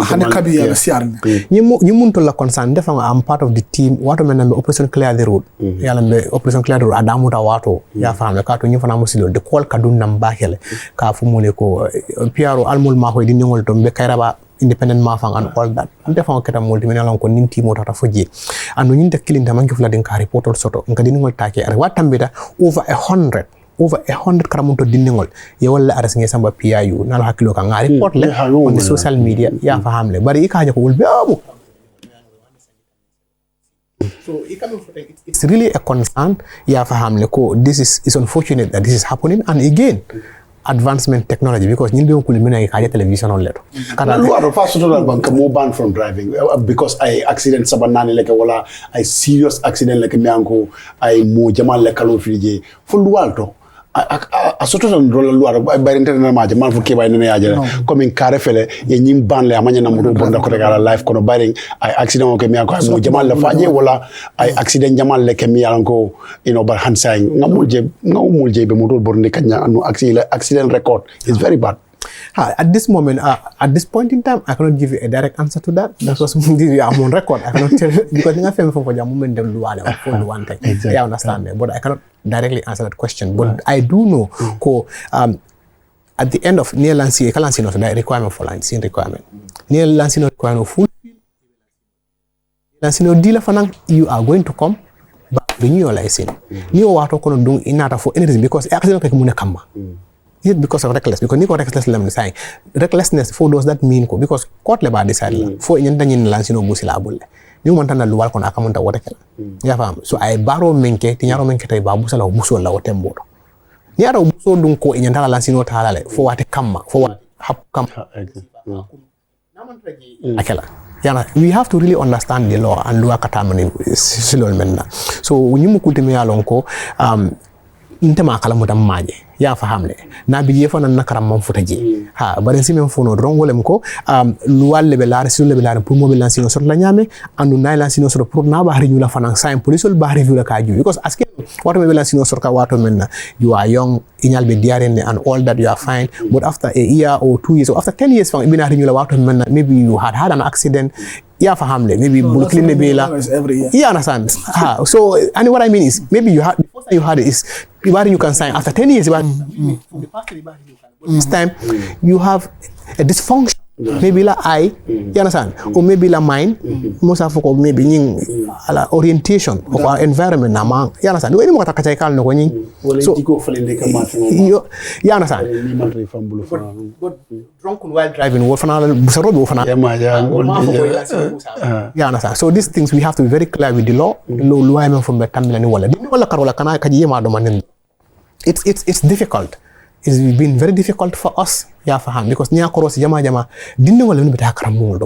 hande kabi ya siarne ñi mun to la concern defa am part of the team wato men be operation clear the road yalla be operation clear the road adamu ta wato ya faame ka to ñi fanam silo de kol ka dun nam bakele ka fu mule ko piaro almul ma ko di ngol to be kayraba independent mafang and all that and defa ko tam multi men ko ninti mo tata foji anu ñi de kilinta manki fula den ka report soto ngadi ngol take ar watambita over 100 karamunto dindingol ye wala aras nge samba PIU nal hakilo ka ngari report le on the social media ya fahamle bari ikaje ko wolbe abu so it's really a concern ya fahamle ko this is unfortunate that this is happening and again advancement technology because ñin be ko limina ka television on leto kata lu aro fa soto la bank mo ban from driving because I accident sabanani like wala I serious accident like me anko I mo jamal le kalo fije fo lu alto a soto tan rolo lu aro bari internet ma jamal fo ke bay nene yaje comme in carré fele ye ñim ban le amanya na mo bonda ko regala life kono bari I accident ko me anko mo jamal le faje wala I accident jamal le ke mi anko bar hansay ngamul je be mo do borne kanya anu accident record is very bad. At this moment, at this point in time, I cannot give you a direct answer to that. Because I'm on record. I cannot tell you because I feel for the moment them do one thing. Exactly. I understand that, but I cannot directly answer that question. But I do know, at the end of near Lancy, the requirement for licensing requirement. Near Lancy requirement full. Lancy dealer fanang, you are going to come, but renew your license. You are talking doing in for anything because accident like muna kama. Is it because of reckless? Because Nico reckless lemon saying recklessness for those that mean because court labor decide for in Lansino Busilabule. You want to lual on account water. Yeah, so I borrow menke, Tiaro menke, Babusala, Busola, or Tembo. Niaro Buso dunko in Yantala Lansino Talale for what come, for what have come. We have to really understand the law and do a katamani silolmenda. So when you could me alonko, intema kala mutam maje ya fahamle na biye fana nakara mam futaji ha bari simen fono rongolem ko luwal le belar sul le belar pour mobile lansino sot la nyame andu nay lansino sot pour na ba reñu la fana sa polisol ba review la ka ju because aske wato mobile lansino sot ka wato menna you are young inyal be diarene and all that you are fine but after a year or 2 years or after 10 years from bina reñu la wato menna maybe you had an accident ya fahamle maybe bulkin le bela yeah understand so and what I mean is maybe you had the first time you had it is you can sign after 10 years this time you have a dysfunction maybe la eye you understand or maybe la mind most of maybe la orientation of our environment na man you understand we mo taka kal no ni so you understand but drunk while driving what fana you understand so these things we have to be very clear with the law law men from betamila ni wala karola kana kaji ma do manen it's difficult. It's been very difficult for us, because didn't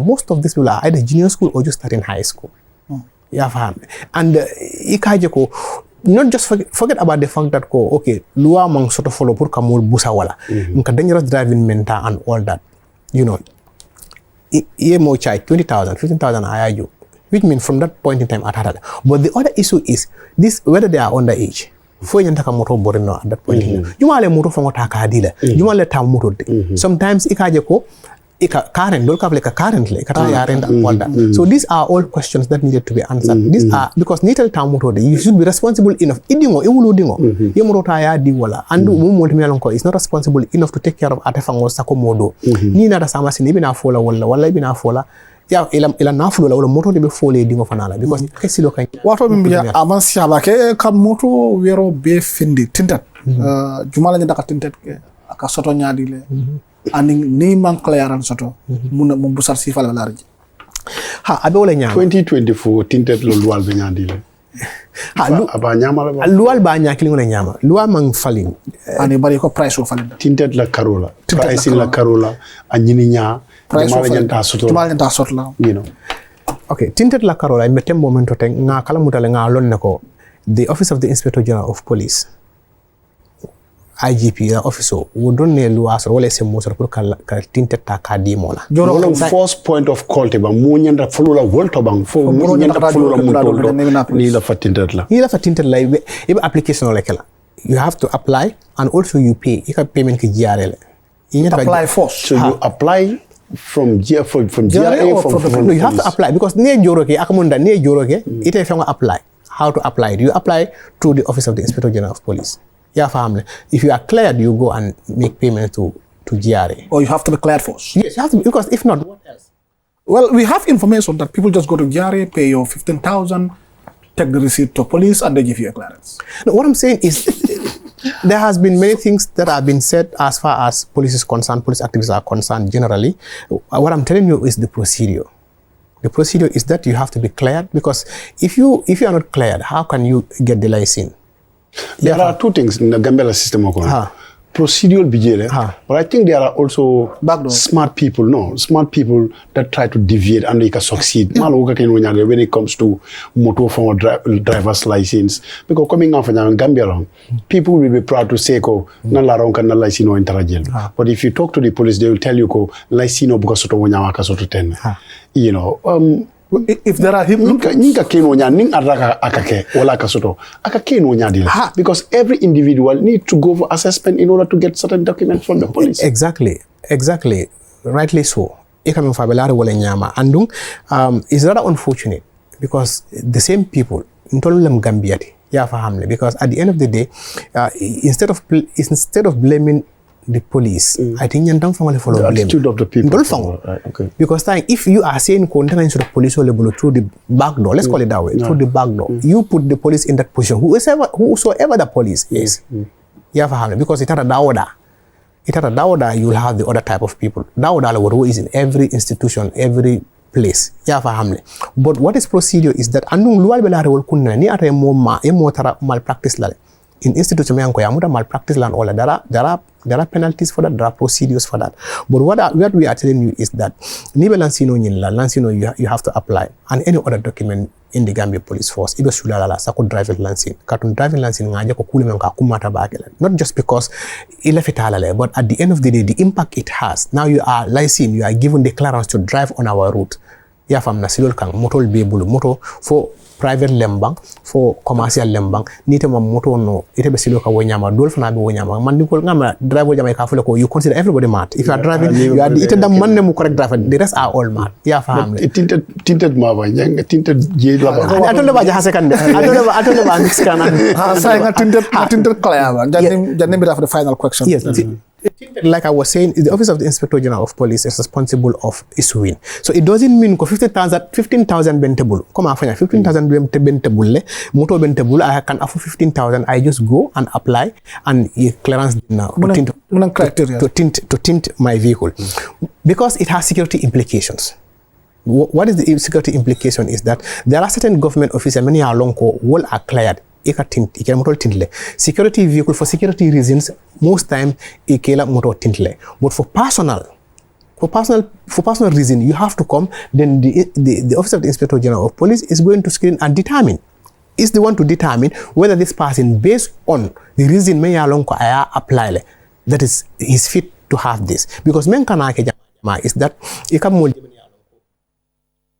most of these people are either junior school or just starting high school. And not just forget about the fact that okay, lua mang sort of follow pur kamul busawala. Dangerous driving mentor and all that. Ye mo chai 20,000, 15,000 IIU, which means from that point in time at Harada. But the other issue is this whether they are underage. Fo nyantaka moto borino at that point. Jumale moto fango taka dila. Jumale tam moto. Sometimes ikaje ko current don't have like a currently and all that. So these are all questions that needed to be answered. These are because nitel tam moto you should be responsible enough. Idingo imuludingo. Yemoro taya diwala. Andu multimilonko is not responsible enough to take care of atefango sako modo. Ni na da sama sini bina fola wala bina fola. Yeah, ila nafulo la moto de be fole dingo fanala because kesilo kan wato biya avance ya ke kam moto wero be findi tintat jumala ni daka tintat ke aka soto nyaadi le aning ni man clearan soto mun busar sifal larji abe wala nyama 2024 tintat lo lual be nyaadi le aba nyama la lual ba nyaki ngona nyama lual man falling ani bari ko price o falling tintat la carola price la carola anyini nya jumala nyanta sotla okay tinted la carola be tem momento ten nga kala mutale nga lonne ko the office of the inspector general of police IGP officer would donne luas wala se mo pour ka tinted ta ka di mola jolo first point of call te ba mo nyanda fulula volto bang fo mo nyanda fulula mo toldo ni la fatinted la ibe application la kala you have to apply and also you pay ika payment ki jiarele apply first so you apply from GRA or from no, you have to apply because near Joroke, Akamunda near Joroke, it is apply. How to apply it? You apply through the office of the Inspector General of Police. Yeah, family. If you are cleared, you go and make payment to GRA. Or you have to be cleared first. Yes, you have to because if not, what else? Well, we have information that people just go to GRA, pay your 15,000, take the receipt to police, and they give you a clearance. No, what I'm saying is there has been many things that have been said as far as police is concerned, police activists are concerned generally. What I'm telling you is the procedure. The procedure is that you have to be cleared because if you are not cleared, how can you get the license? There are two things in the Gambela system. procedural bijele, but I think there are also smart people that try to deviate and they can succeed. When it comes to motor for driver's license, because coming out from Gambia, people will be proud to say, na larong kan na license no interajel. But if you talk to the police, they will tell you, license no buka soto wanya waka soto ten. You know, if there are ninka keno nya ning araka akake wala kasoto akakeno nya dile, because every individual need to go for assessment in order to get certain documents from the police. Exactly rightly so ikam fabelare wala nyama andung is rather unfortunate because the same people ntolulem gambiati ya fahamle, because at the end of the day instead of blaming the police, I think you don't follow the attitude of the people. Okay. Because if you are saying contact the police or through the back door, let's call it that way, through the back door, you put the police in that position, whosoever the police is, because it had a dawda, you will have the other type of people. Dawda who is in every institution, every place. But what is procedure is that andung lual belare wol kunna ni ata mo tara malpractice lale. In institution malpractice land all there are penalties for that, there are procedures for that. But what we are telling you is that nibe lansino you have to apply, and any other document in the Gambia Police Force ibe sulala sako driving license ngaje ko kulime ka kumata bagela, not just because ilefitala, but at the end of the day the impact it has. Now you are licensed, you are given the clearance to drive on our route. Ya fam na silol kang moto be bulu moto for private lembang, for commercial lembang, nite ma moto no ite be silo ka wonyama dol fana be wonyama man ni ko ngama driver jama ka fule ko you consider everybody mad. If you are driving you are ite dam man ne mu correct driver, the rest are all mad. Ya fam le tinted ma ba nyanga tinted je la ba atole ba jahase kan de atole ba mix kana sa nga tinted kala ba janne bi the final question. Yes. Like I was saying, the Office of the Inspector General of Police is responsible of issuing. So it doesn't mean 15,000 bentable. Come on, 15,000 bentable, motor bentable, I can afford 15,000. I just go and apply and clearance now to tint my vehicle. Because it has security implications. What is the security implication is that there are certain government officers, many are long will are cleared. Security vehicle for security reasons, most time ikela motor tintle. But for personal reason, you have to come. Then the Office of the Inspector General of Police is going to screen and determine. Is the one to determine whether this person, based on the reason may alonko aya apply, that is fit to have this. Because men kanake jama is that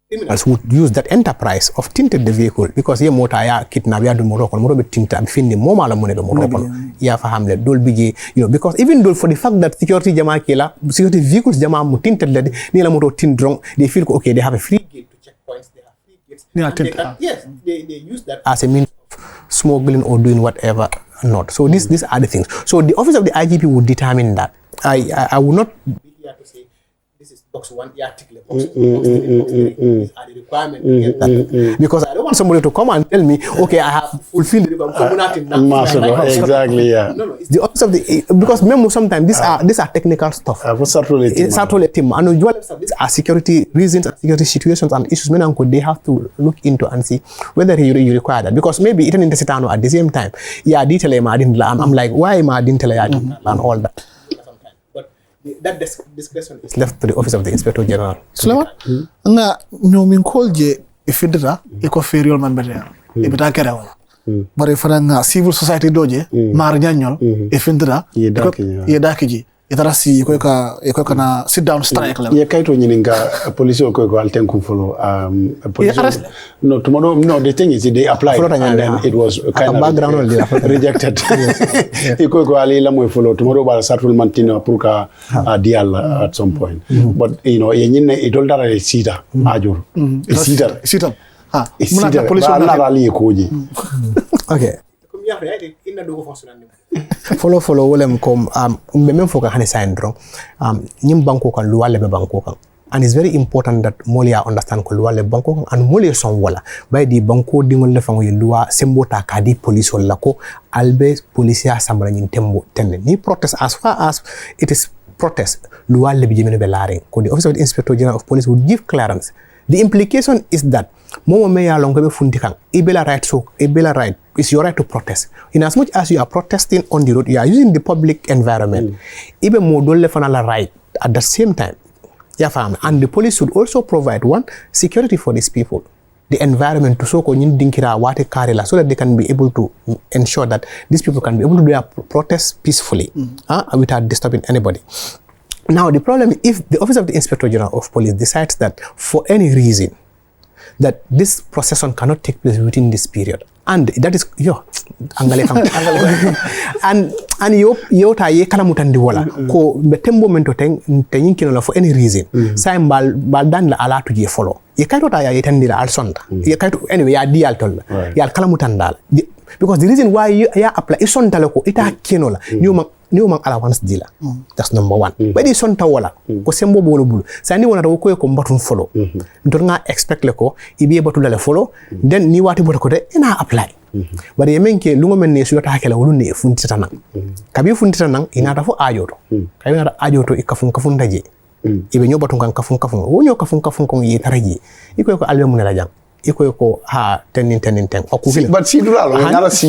criminals would use that enterprise of tinted the vehicle, because ye motor ya kidnap ya do motor be tinted am finni moma la money be motor ya fahamle dol biji, because even though for the fact that security vehicles jama mu tinted le ni la motor tint wrong, they feel okay, they have a free gate to check points, they have free gates. They use that as a means of smuggling or doing whatever not. So these are the things. So the office of the IGP would determine that. I would not be here to say this is box 1 article, box 2, box 3, box 3. These are the requirements to get that. Because I don't want somebody to come and tell me, okay, I have fulfilled the requirement. Exactly, yeah. No, it's the office of the, because sometimes these are technical stuff. It's a team. And these are security reasons, security situations and issues. They have to look into and see whether you require that. Because maybe it didn't at the same time. Yeah, detail I'm like, why am I didn't tell and all that. That discretion is left to the Office of the Inspector General. Sulaiman, nga nyomin kolje ifidra iko ferial man berea. Ibita kere wala. Bari fana nga civil society doje mar nyanyol ifindra yedakiji. Itarasi iko na sit down strike level. Ye kaito nyininga police ko alten kum follow police. No, tomorrow the thing is they applied and then it was kind of background rejected. Iko ko ali la mo follow tomorrow ba satul mantina pour ka dial at some point. But ye nyine idol dara sita ajur. Sita. Ha, muna police na ali koji. Okay. Follow wolem kom memem foka hani syndrome nyim banko kan luwale be banko kan, and it's very important that molia understand ko luwale banko kan and molia son wala bay di banko dingol le fango luwa sembota ka di police wala ko albe policia samra nyin tembo tenne ni protest. As far as it is protest luwale be jemene be laring ko the Office of the Inspector General of Police would give clearance The implication is that Momo me ya longo be fundi kan. Ibela right. It's your right to protest. In as much as you are protesting on the road, you are using the public environment. Ibe mo dole fanala right at the same time. Yeah, fam. And the police should also provide one security for these people. The environment to so so that they can be able to ensure that these people can be able to do their protest peacefully without disturbing anybody. Now the problem, if the Office of the Inspector General of Police decides that for any reason that this procession cannot take place within this period, and that is and yo ta ye kala mutandi wala ko be tembo mento ten yinkino for any reason say bal dan la ala to je follow ye kayto ta ya yetandi la al sonda ye kayto anyway ya di al tol ya kala mutandal because the reason why you apply is sonda ko ita kenola new man allowance dila that's number one but is sonta wala ko sembo bolo bulu sa ni wona ko ko mbatun follow ntor nga expect le ko ibe batu la follow then ni wati boto ko de ina apply bari yemenke lungo men ne sulata hakela wolunde funtita nan kabi funtita nan ina ta fo ajoto kabi na ajoto ikafun daje ibe nyobatu kan kafun wonyo kafun ko yi taraji iko ko albe mun la jang iko ko ha tenin okufile but si dula lo ngala si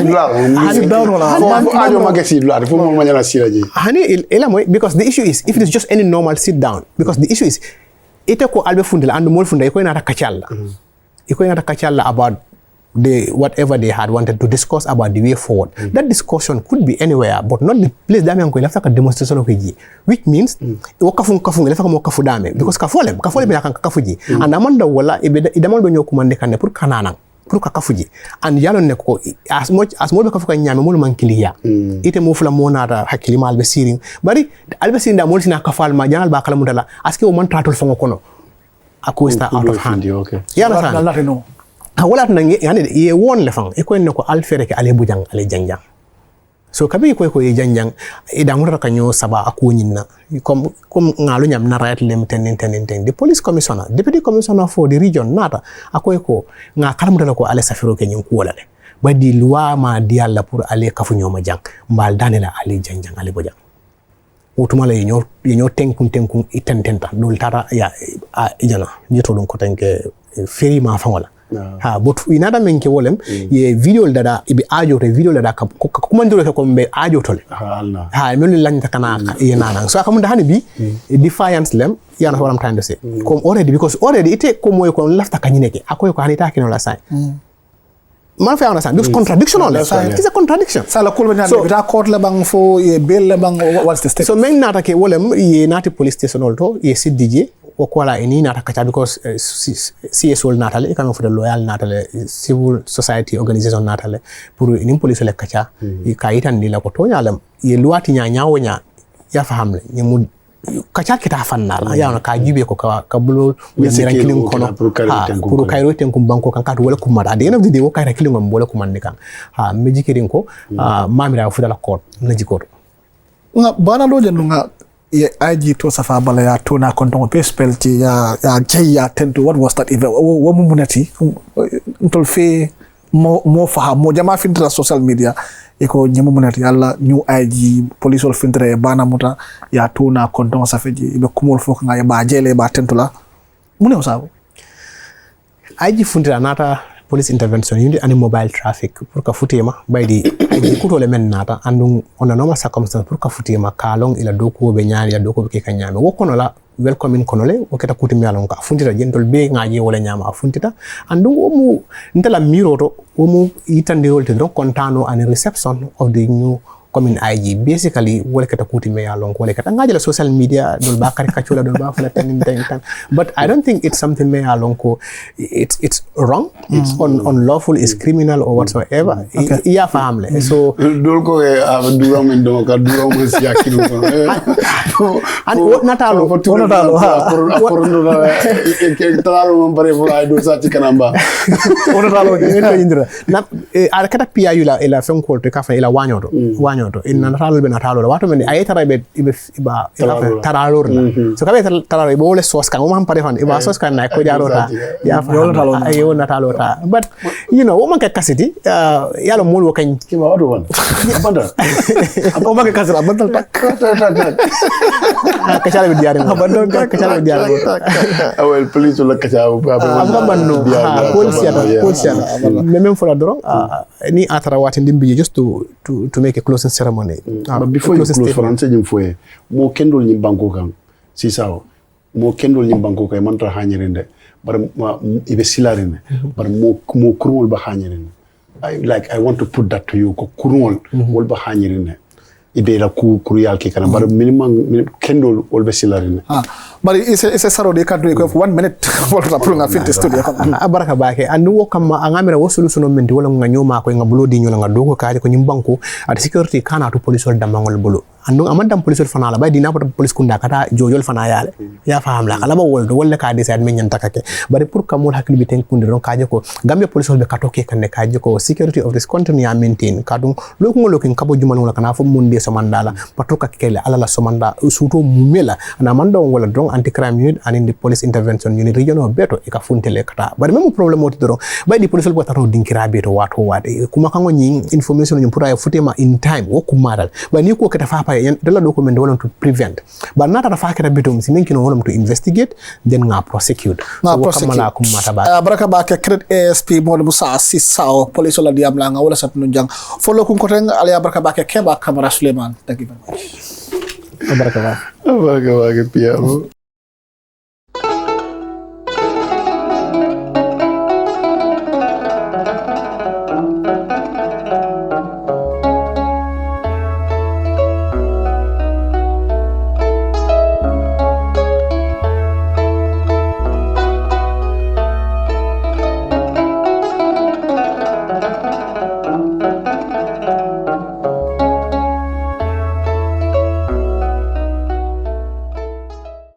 dula hani dawno la ajo magasi dula fo mo manyala siraji hani ela moy because the issue is if it is just any normal sit down because the issue is ite ko albe fundila and mol funda iko ina ta kachalla about the whatever they had wanted to discuss about the way forward. That discussion could be anywhere, but not the place that I'm going to have a demonstration of which means because kafole be kafuji and amanda wala idamal be nyokumande kan pour kanana pour kafuji and yalon ne ko as much as mo be kafuka nyame mo man kiliya ite mo fula monata hakili mal be siring bari albe sinda mo sina kafal ma janal ba kala mudala aske o man tatul fango kono akosta out of hand okay yala no wala nangi yani ye won le fang iko ne ko alfere ke ale bujang ale janjang so kabi ko ye janjang e dangura kanyo saba ako nyinna kom ngalu nyam na right lem ten the police commissioner deputy commissioner for the region nata ako ko nga kalamudala ko ale safiro ke nyin ko wala le badi loi ma dialla pour ale kafu nyoma jang mbal danela ale janjang ale bujang utuma le yenyo tenkun itententa dol tara ya ijana jito dum ko tanke feri ma fangola but inada menke wolem ye video dada ibe ajo to video dada kuma ndiro ko mbe ajo tole melu lanta kana yenana so akamunda hani bi defiance lem yana what I'm trying to say come already because already ite ko moy ko lafta kanyineke akoy ko hanita kino la sai man fa understand because contradictional it's a contradiction sala kulba so bita court le bang fo ye bail le bang what's the step so men nata ke wolem ye nati police station olto ye sidije o kola ini nata kacha because CSO natale e kam for the loyal natale civil society organization natale pour ini police le kacha e kayitan ni la ko to nyalem ye luati nyawo nya ya fahamle ni mu kacha kita fanna ya na ka jibe ko ka bulo we killing kono pour kayro ten kum banko kan ka wala kumada at the end of the day wo kayra killing ngam wala kumande kan me jikirin ko mamira fu dala court na jikoto nga bana do jenu nga ye aji to safa bala ya to na konton pe spelti ya jaya tento what was that event wo mumunati ntol fe mo fa mo jama fintra social media iko nyemu munati yalla new IG police ol fintre bana muta ya to na konton safeji be kumol fo nga ya ba jele ba tento la mune osabo IG fintra nata police intervention unit and mobile traffic pour ka futema by the kuto le men nata andung on a normal circumstance pour ka futema kalong ila doko be nyaali ya doko be kanyame wokono la welcome in konole oketa kutimi alon ka funtita jentol be ngaaji wala nyama funtita andung omu ntala miroto omu itande wolte don contano and reception of the new coming IG basically wala kata kutimi alon wala kata ngaaji la social media dol ba karikatula dol ba fala tan but I don't think it's something me alon ko it's wrong it's unlawful is criminal or whatsoever ya family so dol ko dura men do ka dura mo si akiru ko and natalo por no ke talo mo pare fo ay do sa ci kanamba natalo ke indira na ala kata pia yula ila fen ko to ka fa ila wanyoto in natalo be natalo wato men ay tara be iba taralor so kabe taralo be wole sos kan mo man pare fan iba sos kan na ko jarota ya fa ayo natalo ta but you know wo man ka kasiti yalo mol wo kan ki ma wado wan banda abo ma ka kasira bandal tak Kacha la diare abandon Kacha la diare well police la Kacha abandon police même for la drone ni atara wati ndimbi just to make a closing ceremony but before you close France jim foye mo kendol nyim banko kan si sawo mo kendol nyim banko kay man ta hanyirinde bar ibe silarine bar mo kurul ba hanyirine I want to put that to you ko kurul wol ba hanyirine ibe la kuruyal ke kana bar minimum kendol wol be silarine but it's a sarode can do it for 1 minute wala pour nga fit studio baraka baake andu wo kam angamira wo solution men wala nga nyoma ko nga blodi nyola nga dogo kaade ko nyimbanko at security kana to police wal damangol bulu andu amandam police wal fana la bay dina ko police kunda kata jojol fana yale ya faham la kala ba woldo wala ka decide men nyanta kake bari pour kamol hakli biten kundi ron kaaje ko gambe police wal be katoke kanne kaaje ko security of this country ya maintain kadum lokko lokin kabo juman wala kana fo munde somandala patoka kele alala somanda suto mumela ana manda wala don anti-crime unit and in the police intervention unit regional beto e ka funtele kata bari même problème oti doro bay di police bota to dinkira beto wato wade kuma kango nyi information nyum pura ya futema in time wo kumaral ba ni ko kata fa yan dala document wala to prevent ba nata da fa kata beto msi nenkino wala to investigate then nga prosecute so kamala kumata ba baraka ba ke credit ASP mo musa sisao police wala diam la nga wala sat nu jang follow kun ko ten ala baraka ba ke keba Camara Suleiman thank you very much baraka ba ke Pierre